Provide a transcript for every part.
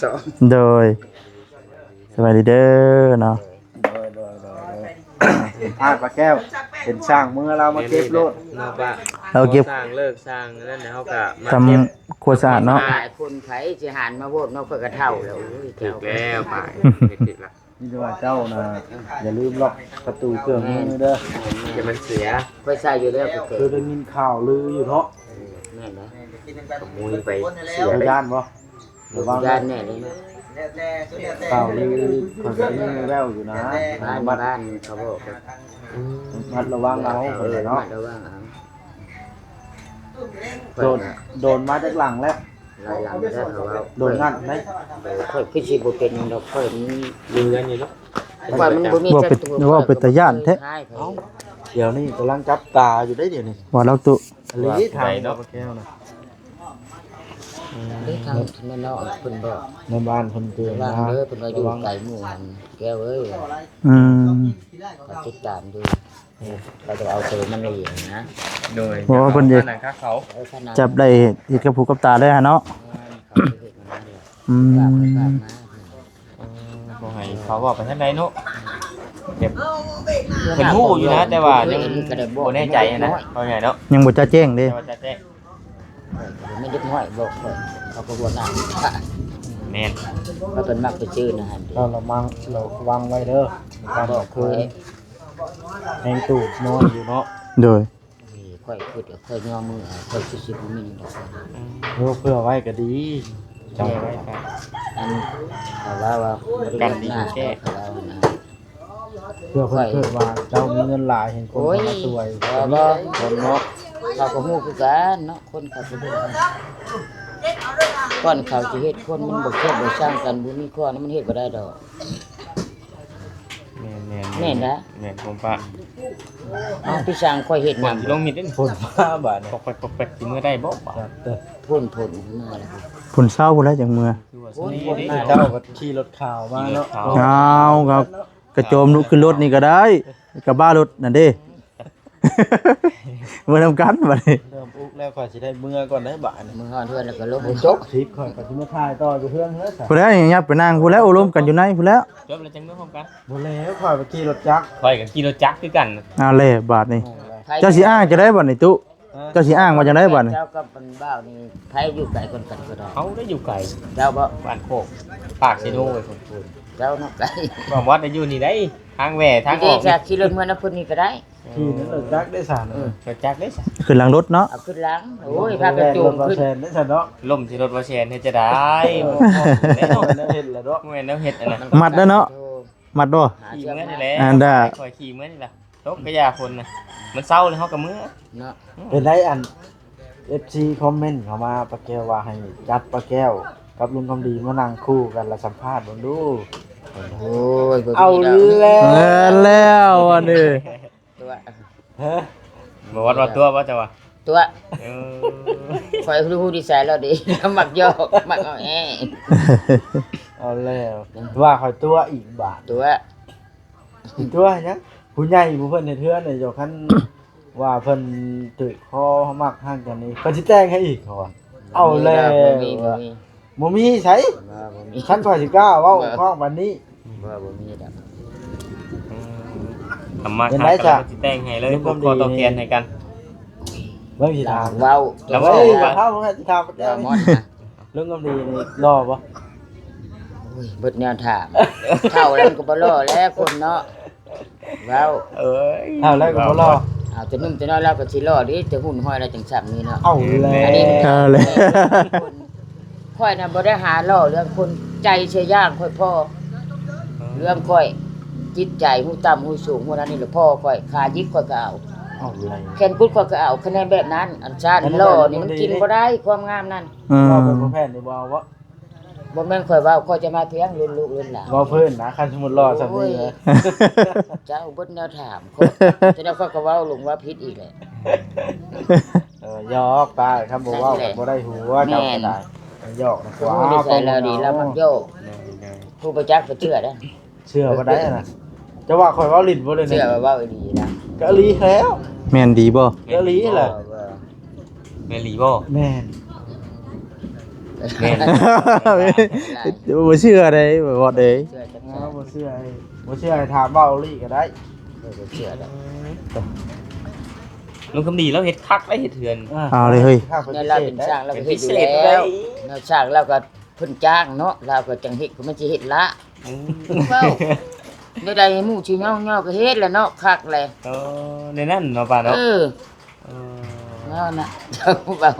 จ้ะโดยสวัสดีเด้อเนาะ ปลาแก้วเป็นช่างมือเรามาเก็บรถ เนาะป่ะ เราเก็บ สร้างเลิกสร้างนั่นเฮาก็มา ท เก็บ ำครัวสะอาดเนาะ หลายคนไผสิหันมาโพดเนาะเพิ่นก็เฒ่าแล้วโอ้ย ถูกแล้วไปเด็กๆล่ะ นี่ว่าเจ้านะอย่าลืมล็อกประตูเครื่องมือเด้อ อย่ามันเสีย ค่อยใส่อยู่แล้วก็ คื เกิ อ ด ได้ยินข่าวลืออยู่เนาะ แม่นนะ ขโมยไปเสีย เจ้า ไป ย่านบ่ ลูกยานแน่เลยนะ ข่าวลือเขาจะได้ยินแว่วอยู่นะ บ้านเขาบอกว่า มัดระวังเอาคนเนาะ ระวังเอา โดนมาจากหลังแล้ว หลายหลังแล้วเขาว่า โดนงัดไหม ค่อยคือสิบ่เป็นดอกค่อยนี้ ลืมกันอยู่เนาะ ค่อยมันบ่มี ว่าเป็นตาย่านแท้ เอ้า เดี๋ยวนี้กำลังจับตาอยู่ได้เดี๋ยวนี้ ว่าเราตุ อันนี้ทางปลาแก้วนะ ได้ทางนั่นเนาะเพิ่นบอก ในบ้านคนเตือน ว่า นะ เด้อเพิ่นว่าอยู่ไกลหมู่หันแก้วเอ้ย อืม ก็ติดตามดูเราจะเอาเจอมันละเอียดนะ โดย เพราะว่าเพิ่นจะ หนังคาเขา ขนาด จับได้เฮ็ดกับผูกับตาได้ฮะเนาะ เขาจะเห็นมันเลย อืม บ่ให้เขาบอกไปทางใดเนาะเก็บเพิ่นฮู้อยู่นะแต่ว่ายังบ่แน่ใจนะว่าไงเนาะ ยังบ่จะแจ้งเด้ แต่ว่าจะแจ้ง ไม่ได้น้อยบอกเขาก็วนหน้า แม่น เขาเป็นมักไปชื่อนะฮะ เราวางไว้เด้อในการบอกคือแหงตูดนอนอยู่เนาะ โดย ค่อยพูดค่อยย่อมือค่อยชิบๆมีดอก เพื่อไว้ก็ดี แจ้งไว้ครับ อันแต่ว่ากันดีแก้เรานะ เพื่อเพื่อว่าเจ้ามีเงินหลายเห็นคนมาสวยคนเนาะ เขาก็ฮู้คือกันเนาะคนเขาก็ฮู้ก่อนเขาสิเฮ็ดคนมันบ่แค่บ่สร้างกันบ่มีข้อนั้นมันเฮ็ดบ่ได้ดอก แม่นนะผมปะ เอาพี่ช่างค่อยเฮ็ด หนั นำ งที่ลงมิดนี่ คนมาบาดเนี่ย ปกไปสิมื้อได้บ่บาด พ่นมาแล้ว ผลเศร้าพุ่นแล้วจังเมื่อ คือว่าสนิทดิ เจ้าก็ขี่รถข่าวมาเนาะ เอาครับกระโจมลุกขึ้นรถนี่ก็ได้กับบ้ารถนั่นเด้ เมื่อทำกันบัดนี้ เริ่มอุกแล้วข่อยสิได้เมื่อก่อนได้บาดเนี่ย มือฮ้อนเทื่อนแล้วก็ลบ จบคลิปข่อยก็สิมาถ่ายต่ออยู่เพื่อนเฮ้ย พุ่นแล้วอย่างเงี้ยไปนั่งพุ่นแล้วโอารมณ์กันอยู่ในพุ่นแล้ว จบแล้วจังเมื่อพร้อมกัน บ่แล้วข่อยไปขี่รถจักร ข่อยกับกิโลจักคือกัน เอาเลยบาทนี่เจ้าสิอ้างจะได้บัดนี่ตุเจ้าสิอ้างว่าจังได๋บัดนี่ เจ้าก็เป็นบ้าวนี่ไผอยู่ไกลคนกันก็ได้ เขาได้อยู่ไกล เจ้าบ่ บ้านโคกปากสิโนไว้ผมพูด เจ้าเนาะไกล ว่าวัดได้อยู่นี่ได้ทางแหว่ทางอ ที่ อก จะขี่รถเมื่อนะพุ่นนี่ก็ได้ ขี่นั่นรถจักรได้สาร รถจักได้ซะ ขึ้นหลังรถเนาะ เอาขึ้นหลังโอ้ยพากันจูงขึ้น แทนได้สารเนาะ ล่มสิรถว่าแชนเฮ็ดจะได้แน่นอน เห็นแล้วเนาะ แม่นแล้วเฮ็ดอันนั้น มัดแล้วเนาะมัดบ่ ขี่เมื่อนี่แหละ อันน่ะ ข่อยขี่เมื่อนี่ล่ะตกกระยาคนน่ะมันเศร้าเลยเฮากับมื้อ เนาะ เป็นได้อัน FC คอมเมนต์เข้ามาปลาแก้วว่าให้จัดปลาแก้วกับลุงคำดีมานั่งคู่กันและสัมภาษณ์บ่ดู โอ้ยบ่ เอา มีดอก แล้ว เออแล้วอันนี้ ตัว ฮะ บ่วัดว่าตัวว่าจะว่า ตัว เออ คอยรู้ดีไซน์แล้วดิ มักยอกมักเอาแอ เอาแล้วว่าคอยตัวอีกบาท ตัว อีกตัวหยังผู้ใหญ่ผู้เพิ่นเฮ็ดเทือนเนี่ยเจ้าคันว่าเพิ่นตึกคอมักฮักกันนี่เพิ่นสิแต่งให้อีกเขาว่าเอาแล้ว บ่มีบ่มี บ่มีไส บ่มี คันข่อยสิกล้าเว้าข้องบัดนี้ บ่มีดอก ทำมาค้ากันสิแต่งให้เลยพวกคอตอแกนให้กัน เบิ่งสิถาม เว้า แล้ว เฮ้ เว้า ยถามว่าสิถามปลาแก้ เว้าว ม นี่ อนนะ เรื่องกำดีนี่รอบ่ โอ้ยเบิดแนวถามเท่าแล้วมันก็บ่รอแล้วคนเนาะเว้า เอ้ย เอาแล้วก็บ่รอ เอาแต่นุ่มแต่น้อยแล้วก็สิรอดิแต่หุ่นห้อยแล้วจังซ้ํนี่เนาะ เอาแล้ว อันนี้ เอาเลย ค่อยน่ะบ่ได้หาล่อเรื่องคนใจเสียยากค่อยพ่อเรื่องค่อยจิตใจฮู้ต่ำฮู้สูงฮู้นั้นนี่แหละพ่อค่อยขายิกค่อยก็เอา เอาแล้ว แคนกุดค่อยก็เอาคะแนนแบบนั้น อันชาติล่อนี่มันกินบ่ได้ความงามนั่น อืม ว่าเป็นบ่แพทย์นี่บ่เอาวะ บ่แม่นค่อยเว้าค่อยจะมาเพียงรุ่นลูกรุ่นหลาน บ่เพิ่นนะคันสมมุติรอซั่นนี่นะ เจ้าเบิดแนวถามค่อยจะได้ค่อยก็เว้าลงว่าผิดอีกแหละ หยอกตาครับบ่เว้ากันบ่ได้หัวเจ้าก็ได้หยอกนะ ผู้ดีใจแล้วดีแล้วมักโยกผู้ประจักษ์ก็เชื่อได้ เชื่อบ่ได้น่ะจะว่าข่อยเว้าลิ้นบ่เลย เชื่ นี่ อว่าเว้าดีนะ กะลีแล้ว แม่นดีบ่ กะลีแหละ แม่ลีบ่ แม่น แม่น บ่เชื่อเด้บ่เด้ เชื่อจัง บ่เชื่อให้ถามเว้าลี่ก็ได้ บ่เชื่อดอก ลุงคำดีแล้วเฮ็ดคักได้เฮ็ดเถือน เอาเลยเฮ้ย เนี่ยเราเป็นช่างเราก็เฮ็ดอยู่แล้วเนาะช่างเราก็เพิ่นจ้างเนาะเราก็จังเฮ็ดก็มันสิเฮ็ดละเว้าได้หมู่สิย่อๆก็เฮ็ดแล้วเนาะคักแหละ เออในนั้นเนาะป้าเนาะ เออ เออ เนาะนะเจ้าบ่ว่า เ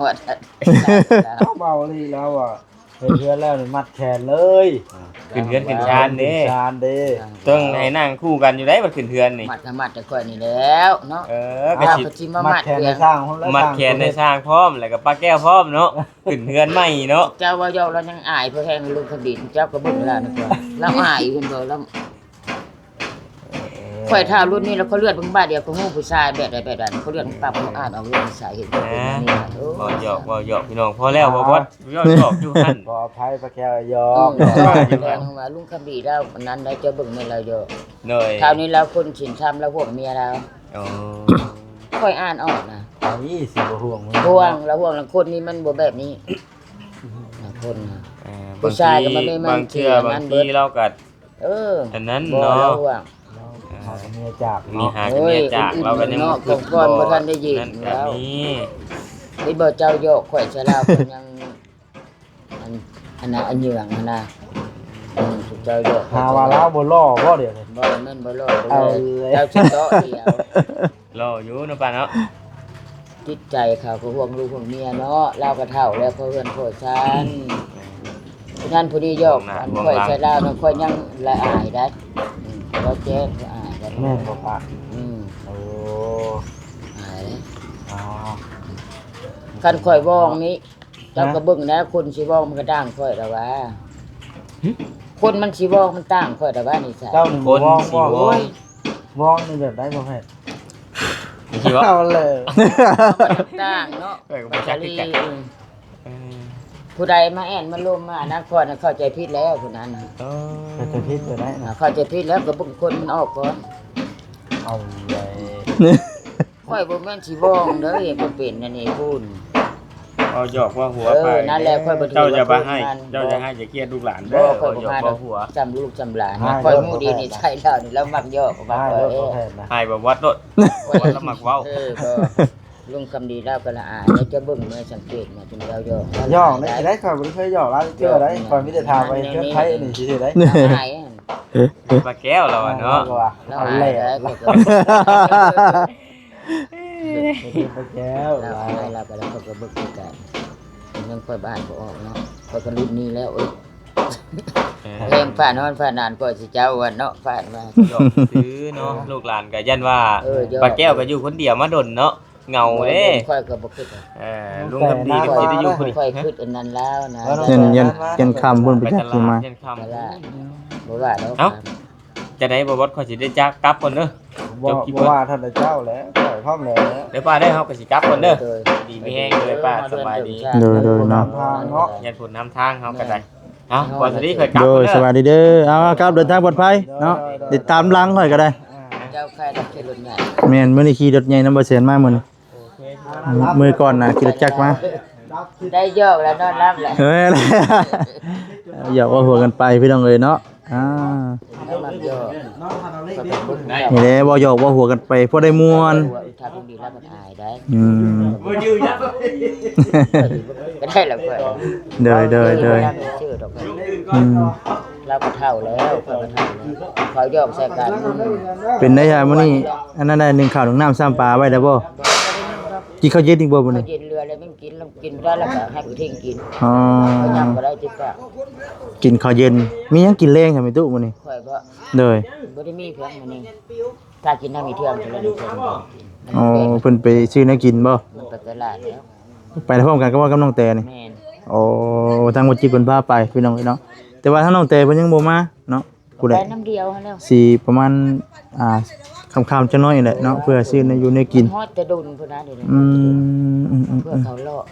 ขาเว้าลี่แล้วอ่ะเฮ็ดเฮือนแล้วนี่มัดแขนเลย ขึ้นเทือนขึ้นชานเด้ ชานเด้ ต้องให้นั่งคู่กันอยู่ได้บัดขึ้นเทือนนี่ มัดจะค่อยนี่แล้วเนาะ เออก็ เอา สิ ก็สิมา มัด มัด แขน เพี ใน ยง สร้างคนละ มัดแขนในสร้างพร้อมแล้วก็ป้าแก้วพร้อมเนาะขึ้นเทือนใหม่เนาะ เจ้าว่าเจ้าเรายังอายเพราะแห้งลุงคดินเจ้าก็เบิ่งแล้วนี่ก่อนเราอายเพิ่นบ่เราข่อยท่ารุ่นนี้แล้วเขาเลือดเบิ่งบ้านเดียวก็ฮู้ผู้ชายแบบใดแบบนั้นเขาเลือดปรับเขาอ่านเอาเรื่องสาเหตุเป็นอย่างนี้โอ้ บ่หยอกบ่หยอกพี่น้องพอแล้วบ่บอสหยอกอยู่หั่น ขออภัยพระแก้วยอ อื ม แสดงว่าลุงคดีแล้ววันนั้นได้เจ้าเบิ่งในเราเยอะ เลย คราวนี้เราคนฉินช้ำแล้วพวกเมียเรา อ๋อ ค่อยอ่านออกนะ อันนี้สิบ่ห่วงมึง ห่วงแล้วห่วงแล้วคนนี้มันบ่แบบนี้คนน่ะ ผู้ชายก็มันไม่มั่น บางเทื่อ เชื่อนั่ บาง นเบิ ที ด เราก็ เออ อันนั้น บ่ เนาะ เราห่วง หาเมียจาก มี เนาะ หากันเมียจากเราก็ยัง เนาะของก่อนบ่ทันได้ยิน นั่นก็ แล้ว มี ไอ้บ่เจ้าโยกข่อยชะลาคนยังอันน่ะอันเหยืองอันน่ะเจ้าโยก หาว่าลาวบ่ล่อบ่เดี๋ยวนี้ บ่แม่นบ่รอด เอา เล เลย ยเจ้าสิโตะเดียว รออยู่เนาะป้าเนาะ จิตใจเขาก็ห่วงลูกห่วงเมียเนาะเราก็เท่าแล้วเขาเฮือนโคชันผู้นั้นผู้นี้โยกอันค่อยใช้ลาวนั้นค่อยยังละอายได้เราแจ้งก็อายได้ แม่นบ่ปะ โอ้ อายเลย อ๋อ คันค่อยว่องนี้เจ้าก็เบิ่งนะคนสิว่องมันก็ต่างค่อยแต่ว่าคนมันสิว่องมันต่างค่อยแต่ว่านี่ใช่ เจ้าหนึ่ง คน วอง สิ วอง วอง วองนี่แบบได้บ่แม่น คิดว่า เอาเลย ต่างเนาะ เออก็บ่ชักคือกัน เออ ผู้ใดมาแอนมาลมมานะก่อนน่ะเข้าใจผิดแล้วผู้นั้นน่ะ เออ ก็จะพิษไปได้นะ เข้าใจผิดแล้วก็บุคคลมันออกก่อน เอาเลย ค่อยบ่แม่นสิว่องเด้อเฮ็ดบ่เป็นนั่นนี่พูน เอาหยอกว่าหัว เอ ไป อนั่นแหละค่อยบ่ถือ เจ้าจะบ่ ว่า ให้ พูดมัน เจ้าจะให้อย่าเครียดลูกหลาน บ่ เด้อ ค่อย เอา บ่ หยอก มาด ว่า อก หัว จำลูกจำหลานค่อยฮู้ดีนี่ใช่แล้วนี่แล้วมักย่อก็ว่า ได้ ค่อย รถ เอ บ่ อ แม่นนะ ให้บ่วัดโดดวัดละมักเว้า เออก็ลุงคำดีแล้วก็ละอายแล้วจะเบิ่งเมื่อสังเกตมาจนเราย่อย่ องได้ได้ข่อยบ่ได้เคยย่อร้านเชื่อได้ข่อยมีแต่ถามไปเชื่อไผนี่สิได้ ละอาย ปลาแก้วเราอะเนาะ ละ เอา อาย แหล่ แล้ว แล้ว ก็ ไปแก้ว ละอายแล้วก็แล้วก็เบิ่งคือกันยังค่อยบ้านบ่ออกเนาะค่อยก็รุ่นนี้แล้วเอ้ย เออ เพลงฝ่านอนฝ่านานก็สิเจ้าวันเนาะฝ่านมา หยอกซื้อเนาะลูกหลานก็ยันว่า เออหยอก ปลาแก้วก็อยู่คนเดียวมาดนเนาะเหงาเด้ ค่อยก็บ่คิด เออลุงคำดีก็สิได้อยู่คนเดียว ค่อยคิดอันนั้นแล้วนะ ยันคำบนไป ไป จั ต กสิ ลา มา ดยันค่ำ บ่ว่าบ่ว่าแล้ว เอ้า จะได้บ่วัดขอยสิได้จักกลับก่อนเด้อ บ่ว่าท่านเจ้าแล้วข่อยพร้อมแล้ว เดี๋ยวป้าได้เฮาก็สิกลับก่อนเด้อดีมีแฮงเลยป้าสบายดี โดยเนาะ ยันผลนำทางเฮาก็ได้เอ้าก่อนสิค่อยกลับ โด ก่อย น ส เด้อ วัสดีเด้อเอาครับเดินทางปลอดภัยเนาะติดตามหลังค่อยก็ได้ เจ้าใครรับเชิญรถใหญ่ แม่นมื้อนี้ขี่รถใหญ่นำบ่เสียนมามื้อนี้มื้อก่อนน่ะขี่รถจักรมา ได้ยอกแล้วนอนรับแหละ เฮ้ย อย่าว่าหัวกันไปพี่น้องเอ้ยเนาะแล้วมันยอกก็เป็นบุญ นี่แหละบ่หยอกบ่หัวกันไปพอได้ม่วน ถ้าบุญดีแล้วมันอายได้ บ่ยืนยัน ก็ได้แล้วเพื่อน เด้อ ชื่อดอกเพื่อน อืม เราก็เท่าแล้วเขาก็เท่าแล้วเขายอกใส่กัน เป็นได้ยามื้อนี้อันนั้นได้1ข้าว1น้ำ3ปลาไว้ได้บ่กินข้าวเย็นอีกบ่มื้อ เขา นี้ กินเรือแล้วไม่กินแล้วกินได้แล้วก็ให้ผู้ทิ้งกิน อ๋อ เขายำก็ได้จิตก็ กินข้าวเย็นมีหยังกินแรงใช่มั้ยตุ๊มื้อนี้ ค่อยบ่ เด้อ บ่ได้มีเพียงมื้อนี้ถ้ากินถ้ามีเทื่องก็เลยเพิ่น อ๋อเพิ่นไปซื้อแนวกินบ่ มันไปตลาดแล้ว ไปพร้อมกันกับว่ากับน้องแต่นี่ แม่น อ๋อทางบ่จิเพิ่นพาไปพี่น้องเอ้ยเนาะแต่ว่าทางน้องแต่เพิ่นยังบ่มาเนาะผู้ใด ไปน้ำเดียวหั่นแล้ว สิประมาณค่ำๆจังน้อยนี่แหละเนาะเพื่อซื้อในอยู่ในกิน ฮอดจะดุนพุ่นนะเดี๋ยวนี้ อืม เพื่อเขาเลาะ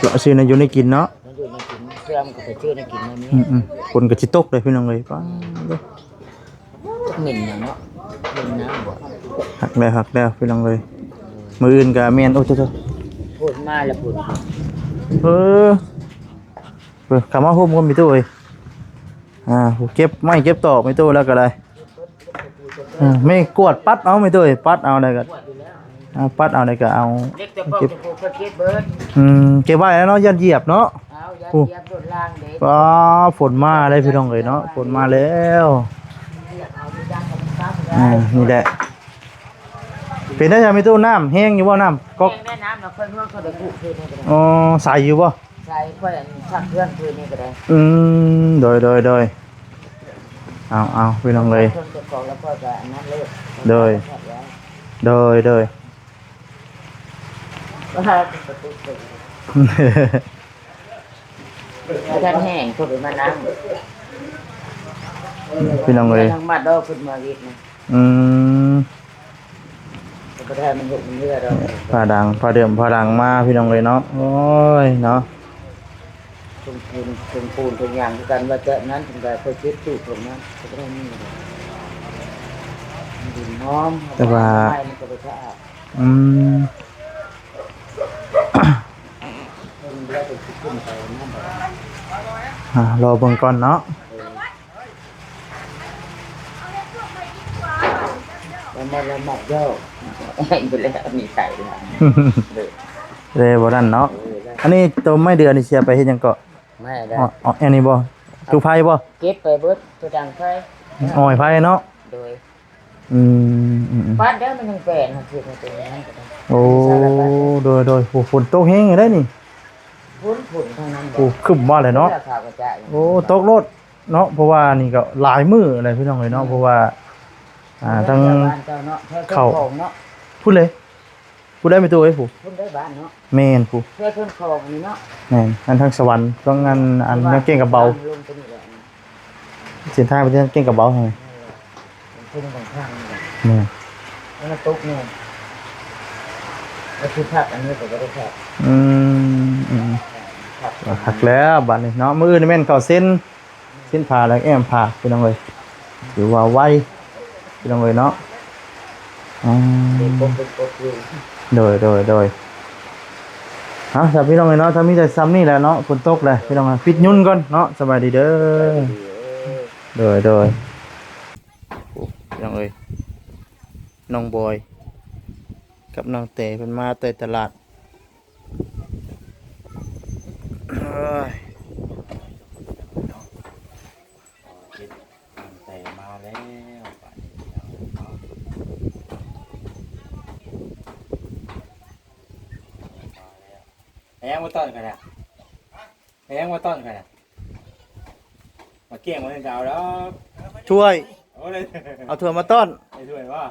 เราซื้อในอยู่ในกินเนาะ มันอยู่ในกินเพื่อมันก็ไปชื่อในกินในนี้ คนก็สิตกเลยพี่น้องเอ้ยป้าเด้อ หมิ่นน่ะเนาะหมิ่นน้ำบ่ หักแล้วพี่น้องเอ้ยมื้ออื่นก็แม่นโอ้โต พูดมาแล้วพูด เออ เปิดคำว่าหุ้มก็มีตู้เอ้ยเก็บไม่เก็บตอกไม่ตู้แล้วก็ได้ไม่กวดปัดเอาไม่ตู้เอ้ยปัดเอาได้ก็ปัดเอาได้ก็เอา เล็กจะบอกจะปลูกก็เก็บเบิด เก็บไว้แล้วเนาะยันเหยียบเนาะ เอาอย่าเหยียบต้นล่างเด็ก ก็ฝนมาเลยพี่น้องเอ้ยเนาะฝนมาแล้ว เอาไปย่างกับน้ำได้ นี่แหละเป็นได้ยังไม่ตู้น้ำแห้งอยู่บ่น้ำก๊อก แห้งได้น้ำเราค่อยเมื่อเขาได้ปลูกคืนนี่ก็ได้ อ๋อใส่อยู่บ่ ใส่ค่อยชักเครื่องคืนนี่ก็ได้ โดยเอาพี่น้องเลย เครื่องเก็บของแล้วก็จะอันนั้นเลย โดย ว่าประตูเปิดถ้าท่านแห้งก็ไปมานั่ง พี่น้องเลย ทั้งมาดอกขึ้นมาอีกนะ ก็ได้มันหกมันเลือดเรา ผ้าเดิมผ้าดังมาพี่น้องเลยเนาะโอ้ยเนาะ ตรงปูนตรงอย่างที่กันว่าจะนั้นถึงแบบเคยคิดตู้ตรงนั้นก็ได้นี่เลยดินน้อมไม่มันก็ไปสะอาดมันเลือดไปขึ้นไปนั่นแหละ รอเบิ่งก่อนเนาะ แล้วมันละหมัดย่อไอ้ไปแล้วมีใส่เลย เลยบ่นั่นเนาะอันนี้ตัวไม่เดือนนี่เสียไปเฮ็ดหยังก็ ไม่ได้ อ๋ออันนี้บ่ตู้ไฟบ่ เก็บไปเบิดตัวดังไฟ อ้อยไฟเนาะ โดย Ừ. บ้านเด้อมันยังแปลนคือในตัวนั้นก็ได้ โอ้โดยฝนตกแห้งได้นี่ พุ่นทางนั้น โอ้คึมมาเลยเนาะ ข่าวกระจาย โอ้ตกรถเนาะเพราะว่านี่ก็หลายมื้ออะไรพี่น้องเอ้ยเนาะเพราะว่าทั้ง บ้านเจ้าเนาะเข้าของเนาะ พูดเลยพูดได้ไหมตัวไอ้ผู้ พุ่นได้บ้านเนาะ แม่นผู้ เพื่อเพิ่นของนี่เนาะ แม่นอันทางสวรรค์ต้องงานอันยังเก่งกับเบา ลงตัวนี้แหละ เส้นทางไปเก่งกับเบาใช่ไหม พุ่นของข้างนี่แหละ แม่น แล้วมันตกเนี่ยแล้วคือภาพอันนี้ก็บ่ได้ภาพ หักแล้วบัดนี้เนาะมื้ออื่นนี่แม่นเข้าเส้นผ่าแล้วแอมผ่าพี่น้องเอ้ยถือว่าไวพี่น้องเอ้ยเนาะเป็นปกอยู่ โดยถ้าพี่น้องเอ้ยเนาะถ้ามีแต่ซ้ำนี่แหละเนาะฝนตกเลยพี่น้องปิดยุ่นก่อนเนาะสบายดีเด้อโดยพี่น้องเอ้ยน้องบอยกับน้องเต๋เพิ่นมาเตะตลาดแต่มาแล้วมาต้อนกันนะมาต้อนกันนะมาเกี่ยงมาเล่นดาวแล้ว ช่วย โอ้เลย เอาถั่วมาต้อน ไอ้ช่วยว่า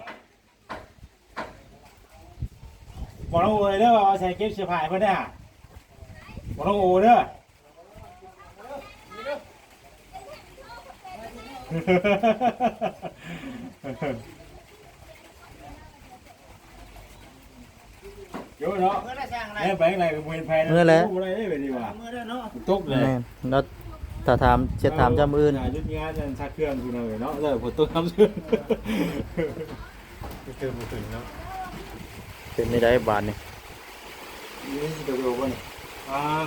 บอกน้องโอ้ยเด้อว่าใส่เก็บเสื้อผ้าเพื่อนได้บอกน้องโอ้เด้อโย่เนาะเนี่ยไปไหนกับมวยไทยนะอะไรได้แบบนี้วะตุ๊กเลย แม่นแล้วถ้าถามเช็ดถามจำอื่น ยุดงานจะชักเครื่องคุณเลยเนาะเลยผมตุ๊กทำซื้อเติมมาถึงเนาะ เป็นไม่ได้บาทนี่ นี่จะดูว่านี่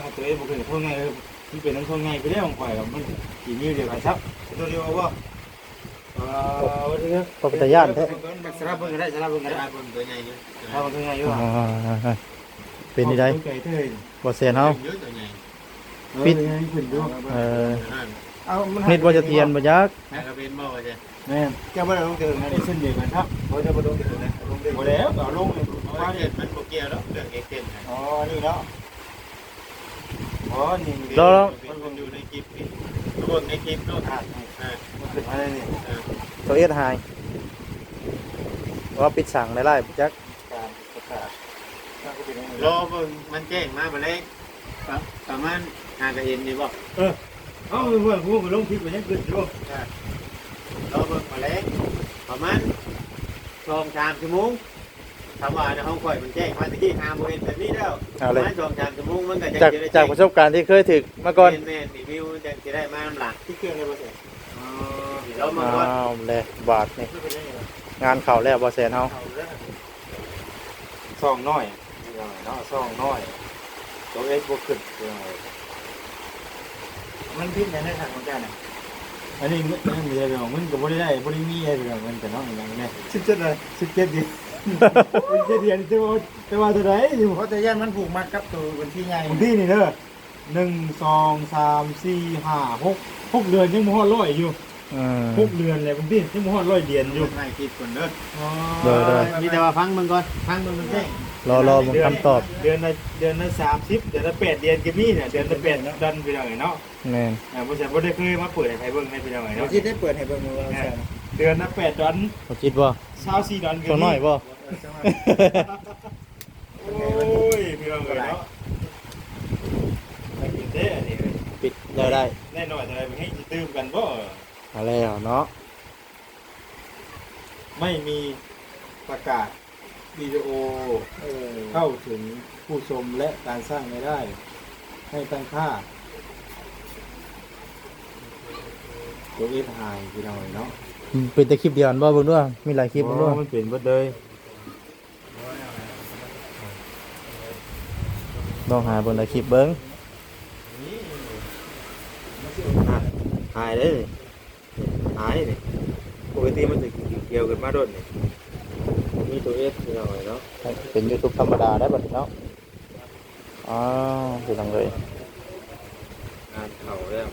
ของตัวเองผมเคยท่องไงเลยที่เป็นน้ำท่องไงไปได้ของข่อยกับมันกี่นิ้วเดียวกันครับตัวเดียวว่าวันนี้ ปกติญาติแท้ สลับเบิ่งก็ได้สลับเบิ่งก็ได้บนตัวใหญ่อยู่สลับตัวใหญ่อยู่อ่ะ เป็นนี่ได้บ่เสียนเฮาปิดนิดว่าจะเทียนบ่ยัก ก็เป็นบ่ใช่แม่เจ้าบ่ได้ลงเดินนะเส้นเดียวกันครับบ่ได้บ่ลงเดินนะลงเดินบ่แล้วเอาลงว่าเนี่ยมันบ่เกี่ยวแล้วเรื่องเก่งๆอ๋อนี่เนาะอ๋อนี่มันอยู่ในคลิปนี่รวมในคลิปเนาะมันเป็นอะไรนี่ ตัวเอ็ดหายว่าปิดสั่งได้ไล่บ่ยัก รอมันแจ้งมาบ่เลยประมาณ5กะเอ็นนี่บ่เอ้าเพื่อนกูลงคลิปมันยังขึ้นอยู่รอเบิ่งมาเลยประมาณ2-3 ชั่วโมงถามว่าในห้องข่อยมันแจ้งมาตะกี้5โมงเย็นแบบนี้แล้วประมาณ2-3 ชั่วโมงมันก็จะจากประสบการณ์ที่เคยถึกมาก่อน แม่รีวิวจะได้มาหลังที่เครื่องได้บ่เสร็จแล้วมาก่อน อ้าวเลยบาทนี่งานเข้าแล้วบ่เสียนเฮา ซ่องน้อยเนาะซ่องน้อยตัวเอ็กบ่ขึ้น มันพิษในทางของเจ้าน่ะอันนี้มันมีอะไรบ้างมันก็บ่ได้บ่ได้มีอะไรบ้างมันก็เนาะอย่างนี้17เลย17ดิ17เดือนแต่ว่าเท่าไหร่อยู่ เพราะแต่ย่านมันผูกมัดกับตัววันที่ใหญ่ บางทีนี่เด้อ1 2 3 4 5 6 เดือนยังบ่ฮอด100อยู่6 เดือนเลยบางทียังบ่ฮอด100เดือนอยู่ให้คิดก่อนเด้อ โดย มีแต่ว่าฟังมึงก่อนฟังมึงมันแจ้ง รอผมคำตอบ เดือนละ30เดือนละ8เดือนก็มีเนี่ยเดือนละ8เดือนพี่น้องเนาะ แม่น บ่ใช่บ่ได้เคยมาเปิดให้ใครเบิ่งให้พี่น้อง เรา เนาะ คิดได้เปิดให้เบิ่งว่าใช่ เดือนละ8ดอน บ่จิตบ่ 24ดอนก็ ตัวน้อยบ่ โอ้ยพี่น้องเนาะให้กินเด้อันนี้ ปิดได้ แน่นอนอะไรไปให้ตื่มกันบ่ เอาแล้วเนาะ ไม่มีประกาศวิดีโอเข้าถึงผู้ชมและการสร้างรายได้ ให้ตั้งค่าตัวเอสไฮพี่น้องเนาะ เป็นแต่คลิปเดียวกันบ่เบิ่งด้วยมีหลายคลิปเบิ่งด้วย มันเป็นเบิดเลย ลองหาเบิ่งหลายคลิปเบิ่ง หายเลยหายนี่ปกติมันจะเกี่ยวกันมาโดนนี่มีตัวเอสพี่น้องเนาะ เป็น YouTube ธรรมดาได้บัดนี้เนาะอ๋อเป็นจังเลย งานเข่าแล้ว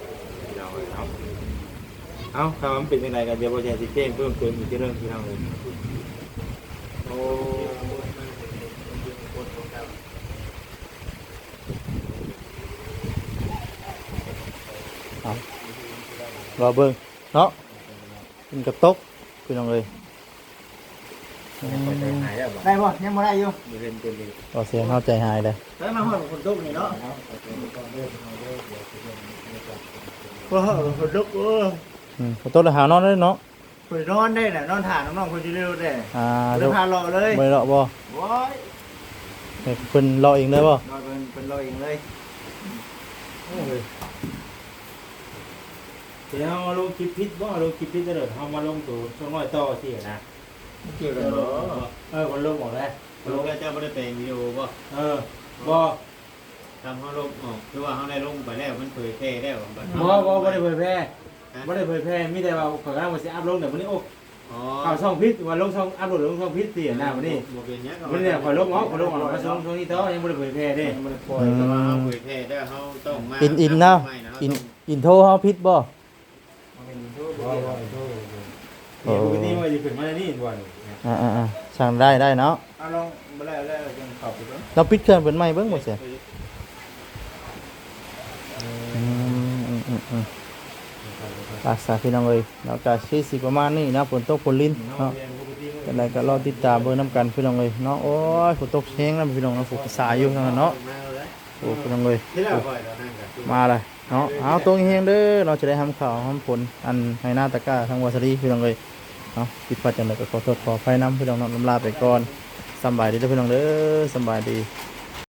พี่น้องเนาะเอาถ้ามันเป็นยังไงกันเดี๋ยวโปรเจกต์สิเก้งเพิ่มเติมอีกเรื่องพี่น้องเลยโอ้ รอเบิ่งเนาะกินกับตกพี่น้องเอ้ย หายแล้วบ่ ได้บ่ยังบ่ได้อยู่ มีเล่นตัวนี้ ก็เสียงเข้าใจหายเลย แล้วมาฮอดคนตกนี่เนาะ ว้าวคนลุกเออ ขอโทษแล้วหานอนได้เนาะ เปิดนอนได้น่ะนอนถ่าน้องๆคนสิเร็วได้ เดี๋ เดี๋ ย ยว วพารอเลย ไม่เลาะบ่ ว้าย ให้เพิ่นเลาะเองเลยบ่ นอนเป็นรอเองเลย เดี๋ยวเอามาลงคลิปพิษบ่ลงคลิปพิษจะเดินเอามาลงตัวช่วงน้อยต่อสินะ เกี่ยวกันบ่ คนลงหมดแล้ว ลงแล้วเจ้าไม่ได้เป็นวิดีโอบ่ บ่ ทำเขาลงออกคือว่าเขาได้ลงไปแล้วมันเผยแพร่แล้วบัด บ่ได้เผยแพร่บ่ได้เผยแพร่มีแต่ว่าข้อยกำลังว่าสิอัพลงแต่มื้อนี้โอ้ อ๋อ ข่าวช่องพิษว่าลงช่องอัพโหลดลงช่องพิษสินะมื้อนี้ บ่เป็นหยัง มื้อนี้ข่อยลงออกข่อยลงออกมาช่องนี้ต่อยังบ่ได้เผยแพร่เด้ แต่ว่าเขาเผยแพร่ได้เขาต้องมา อินนะอินโทรเฮาผิดบ่ ปกติมันจะขึ้นมาในนี้บ่นี่ สั่งได้เนาะ เอาลองบ่แล้วจังเข้าไปเบิ่ง เราปิดเครื่องเพิ่นใหม่เบิ่งบ่เสียรักษาพี่น้องเอ้ยแล้วก็สิประมาณนี้นะฝนตกฝนลิ้นเนาะจังไดก็รอติดตามเบิ่งนํกันพี่น้องเอ้ยเนาะโอ้ยฝนตกแฮงนะพี่น้องเนาะฝนสายอยู่นั่นเนาะโอ้พี่น้องเอ้ย ที่เราปล่อยตอนนั้นก็ มาเลยเนาะเอาตรงเฮงเด้อเราจะได้ทำข่าวทำผลอันให้หน้าตะกร้าทั้งวาซารีพี่น้องเลยเนาะผิดพลาดจังเลยก็ขอโทษขออภัยน้ำพี่น้องน้ำลาไปก่อนสำบายดีเด้อพี่น้องเด้อสำบายดี